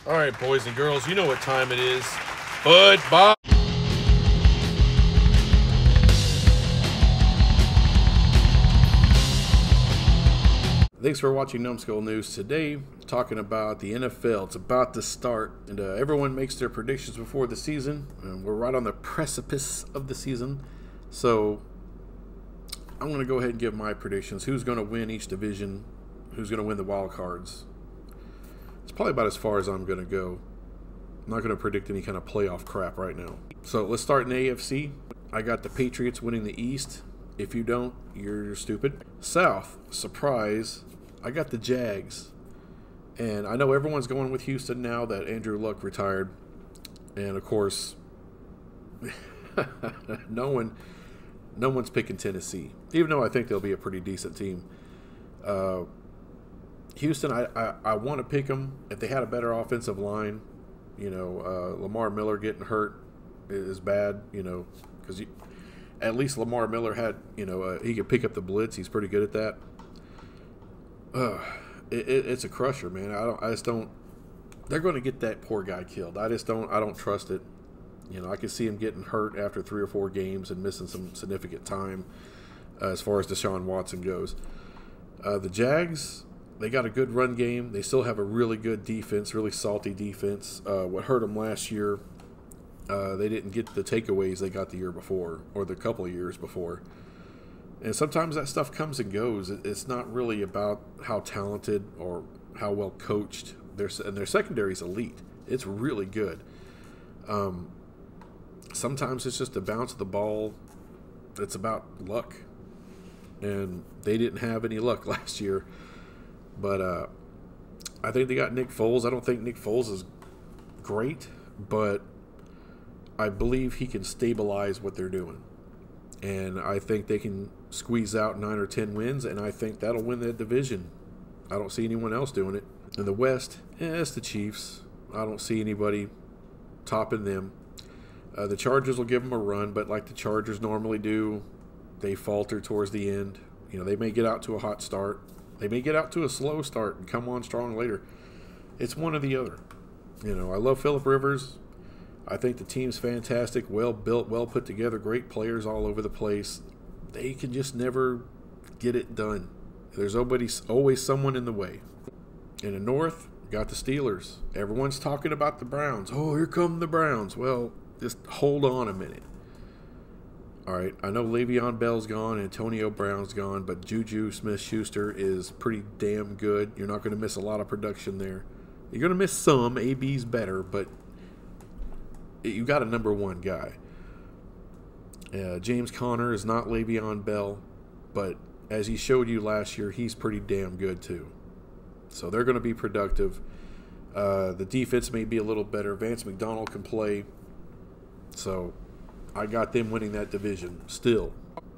All right, boys and girls, you know what time it is. Football. Thanks for watching Numbskull News. Today, talking about the NFL. It's about to start, and everyone makes their predictions before the season. And we're right on the precipice of the season. So, I'm going to go ahead and give my predictions. Who's going to win each division? Who's going to win the wild cards? It's probably about as far as I'm going to go. I'm not going to predict any kind of playoff crap right now. So let's start in the AFC. I got the Patriots winning the East. If you don't, you're stupid. South, surprise, I got the Jags. And I know everyone's going with Houston now that Andrew Luck retired. And of course, no one's picking Tennessee, even though I think they'll be a pretty decent team. Houston, I want to pick them if they had a better offensive line. You know, Lamar Miller getting hurt is bad, you know, because at least Lamar Miller had, you know, he could pick up the blitz. He's pretty good at that. It's a crusher, man. I just don't. They're going to get that poor guy killed. I don't trust it. You know, I can see him getting hurt after 3 or 4 games and missing some significant time as far as Deshaun Watson goes. The Jags, they got a good run game. They still have a really good defense, really salty defense. What hurt them last year, they didn't get the takeaways they got the year before or the couple of years before. And sometimes that stuff comes and goes. It's not really about how talented or how well coached. And their secondary is elite. It's really good. Sometimes it's just the bounce of the ball. It's about luck. And they didn't have any luck last year. But I think they got Nick Foles. I don't think Nick Foles is great, but I believe he can stabilize what they're doing. And I think they can squeeze out 9 or 10 wins, and I think that'll win that division. I don't see anyone else doing it. In the West, it's the Chiefs. I don't see anybody topping them. The Chargers will give them a run, but like the Chargers normally do, they falter towards the end. You know, they may get out to a hot start. They may get out to a slow start and come on strong later. It's one or the other. You know, I love Phillip Rivers. I think the team's fantastic, well built, well put together, great players all over the place. They can just never get it done. There's always someone in the way. In the North, got the Steelers. Everyone's talking about the Browns. Oh, here come the Browns. Well, just hold on a minute. All right, I know Le'Veon Bell's gone, Antonio Brown's gone, but Juju Smith-Schuster is pretty damn good. You're not going to miss a lot of production there. You're going to miss some. AB's better, but you got a number one guy. James Conner is not Le'Veon Bell, but as he showed you last year, he's pretty damn good too. So they're going to be productive. The defense may be a little better. Vance McDonald can play. So I got them winning that division still.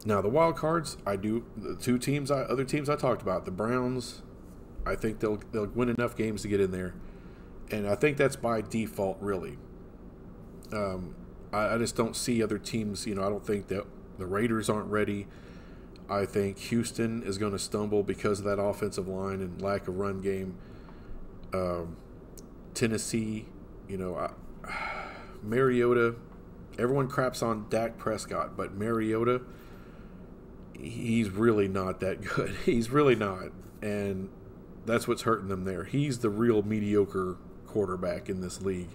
Now the wild cards, I do. The other teams I talked about, the Browns, I think they'll win enough games to get in there, and I think that's by default really. I just don't see other teams. You know, I don't think that the Raiders aren't ready. I think Houston is going to stumble because of that offensive line and lack of run game. Tennessee, you know, Mariota. Everyone craps on Dak Prescott, but Mariota, he's really not that good. He's really not. And that's what's hurting them there. He's the real mediocre quarterback in this league.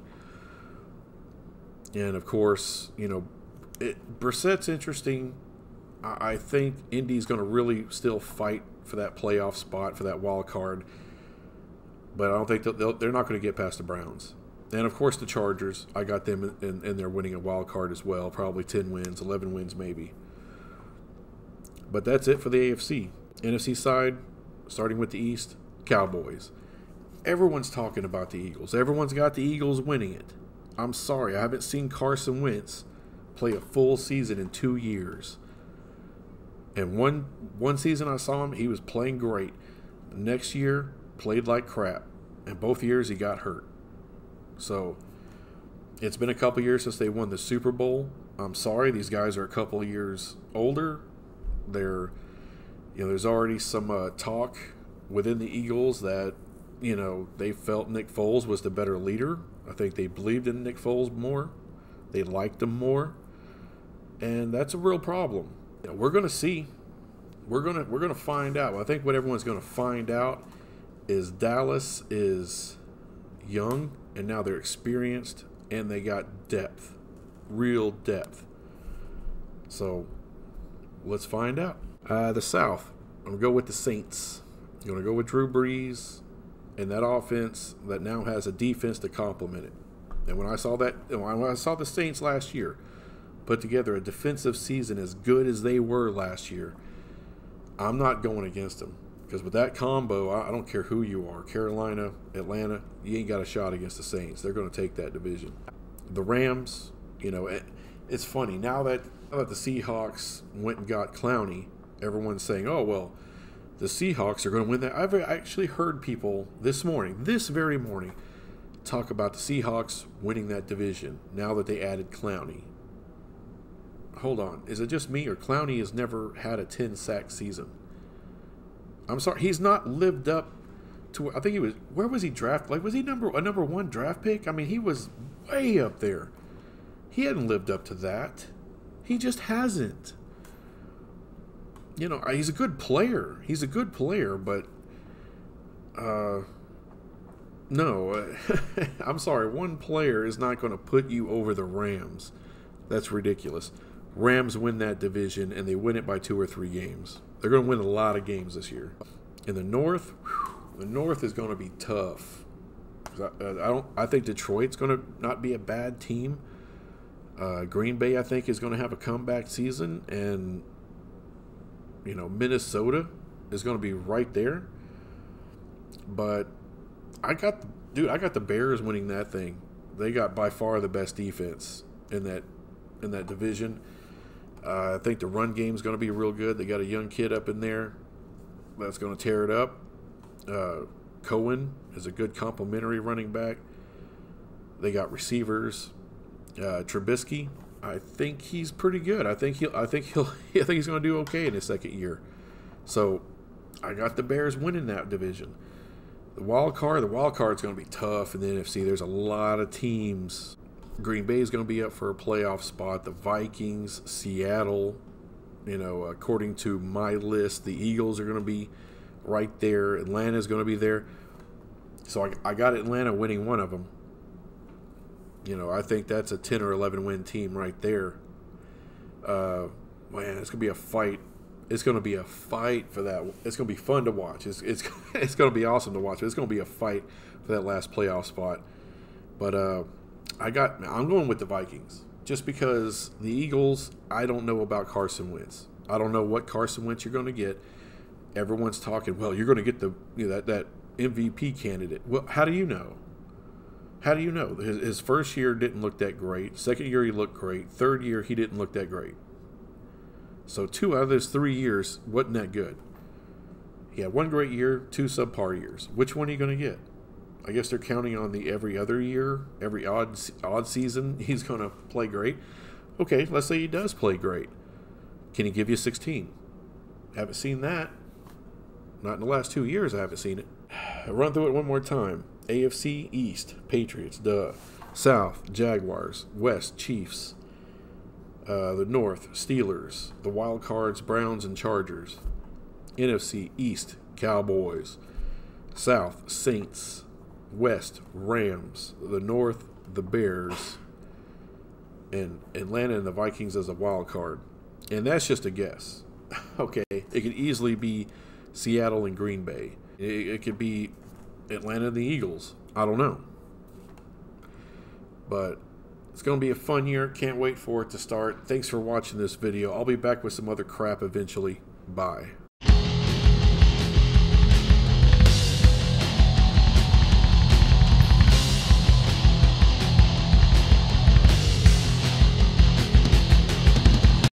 And, of course, you know, Brissett's interesting. I think Indy's going to really still fight for that playoff spot, for that wild card. But I don't think they're not going to get past the Browns. And, of course, the Chargers, I got them in there winning a wild card as well. Probably 10 wins, 11 wins maybe. But that's it for the AFC. NFC side, starting with the East, Cowboys. Everyone's talking about the Eagles. Everyone's got the Eagles winning it. I'm sorry, I haven't seen Carson Wentz play a full season in 2 years. And one season I saw him, he was playing great. Next year, played like crap. And both years he got hurt. So it's been a couple years since they won the Super Bowl. I'm sorry, these guys are a couple of years older. There's already some talk within the Eagles that you know, they felt Nick Foles was the better leader. I think they believed in Nick Foles more. They liked him more. And that's a real problem. You know, we're going to see. We're going to find out. I think what everyone's going to find out is Dallas is young, and now they're experienced, and they got depth. Real depth. So let's find out. The South, I'm going to go with the Saints. I'm going to go with Drew Brees and that offense that now has a defense to complement it. And when I saw the Saints last year put together a defensive season as good as they were last year, I'm not going against them. Because with that combo, I don't care who you are, Carolina, Atlanta, you ain't got a shot against the Saints. They're going to take that division. The Rams, you know, it's funny. Now that the Seahawks went and got Clowney, everyone's saying, oh, well, the Seahawks are going to win that. I've actually heard people this very morning, talk about the Seahawks winning that division now that they added Clowney. Hold on. Is it just me, or Clowney has never had a 10-sack season? I'm sorry. He's not lived up to, I think he was, where was he drafted? Like, was he a number one draft pick? I mean, he was way up there. He hadn't lived up to that. He just hasn't. You know, he's a good player. He's a good player, but no. I'm sorry. One player is not going to put you over the Rams. That's ridiculous. Rams win that division, and they win it by 2 or 3 games. They're going to win a lot of games this year. In the North, the North is going to be tough. I think Detroit's going to not be a bad team. Green Bay, I think, is going to have a comeback season, and you know, Minnesota is going to be right there. But I got the Bears winning that thing. They got by far the best defense in that division. I think the run game is going to be real good. They got a young kid up in there that's going to tear it up. Cohen is a good complementary running back. They got receivers. Trubisky, I think he's pretty good. I think he's going to do okay in his second year. So I got the Bears winning that division. The wild card's going to be tough in the NFC. There's a lot of teams. Green Bay is going to be up for a playoff spot. The Vikings, Seattle, you know, according to my list, the Eagles are going to be right there. Atlanta is going to be there. So I got Atlanta winning one of them. You know, I think that's a 10 or 11 win team right there. Man, it's going to be a fight. It's going to be a fight for that. It's going to be fun to watch. It's going to be awesome to watch. It's going to be a fight for that last playoff spot. But I'm going with the Vikings just because the Eagles, I don't know about Carson Wentz. I don't know what Carson Wentz you're going to get. Everyone's talking, well, you're going to get that MVP candidate. Well, how do you know? How do you know? His first year didn't look that great. Second year, he looked great. Third year, he didn't look that great. So 2 out of those 3 years wasn't that good. He had 1 great year, 2 subpar years. Which one are you going to get? I guess they're counting on the every other year, every odd season, he's going to play great. Okay, let's say he does play great. Can he give you 16? Haven't seen that. Not in the last 2 years, I haven't seen it. I'll run through it one more time. AFC East, Patriots, duh. South, Jaguars. West, Chiefs. The North, Steelers. The wild cards, Browns and Chargers. NFC East, Cowboys. South, Saints. West, Rams. The North, the Bears. And Atlanta and the Vikings as a wild card. And that's just a guess. Okay, it could easily be Seattle and Green Bay. It could be Atlanta and the Eagles. I don't know. But it's going to be a fun year. Can't wait for it to start. Thanks for watching this video. I'll be back with some other crap eventually. Bye.